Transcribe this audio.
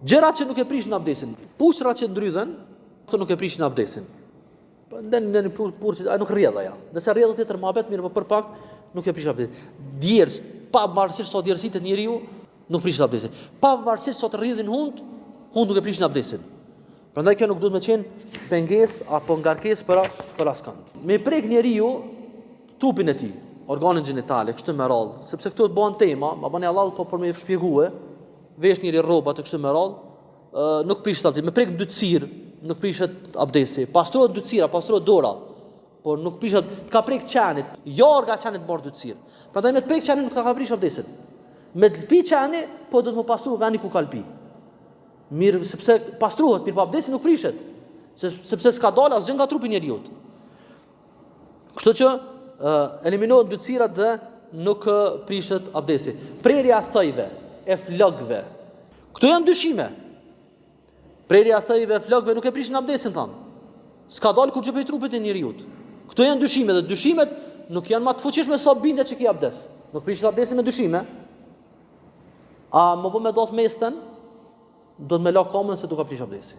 Gjërat që nuk e prishin abdesin, pushrat që ndrydhen, këto nuk e prishin abdesin. Ndën purë, ai nuk rrjedh ajo. Nëse rrjedh tjetër mohabet mirë, por për pak nuk e prish abdesin. Djerës, pavarësisht sot djersitë njeriu, nuk prishin abdesin. Pavarësisht sot rrjedhin hund nuk e prishin abdesin. Prandaj kjo nuk duhet me qenë pengesë apo ngarkesë për askënd. Me prek njeriu trupin e tij, organin gjinitale, kështu me radhë, sepse këto të bëhen tema, ma bëni Allah po për me shpjegue, vesh njëri rroba të kështu me radhë, nuk prishet abdesi. Me prek në dytësirë, nuk prishet abdesi. Pastrohet dytësira, pastrohet dora, por nuk prishet, ka prek qenit, jarga qenit bërë dytësirë. Prandaj me të prek qenit nuk ka prish abdesin. Me të pi qeni, po do të më pastru vendi ku kalpi. Mirë, sepse pastruhet, mirë po abdesi nuk prishet, sepse s'ka dalë asgjë nga trupi njeriu. Kështu që eliminohet dytësirat dhe nuk prishet abdesi. Prerja e thojve, e flokëve. Këto janë dyshime. Prerja e thojve, e flokëve nuk e prishin abdesin thamë. S'ka dalë kur gjë prej trupit e njeriu. Këto janë dyshime dhe dyshimet nuk janë më të fuqishme sa bindet që ki abdes. Nuk prishet abdesin me dyshime. A më bë me doth mesten, do të me la kamën se do ka prish abdesi.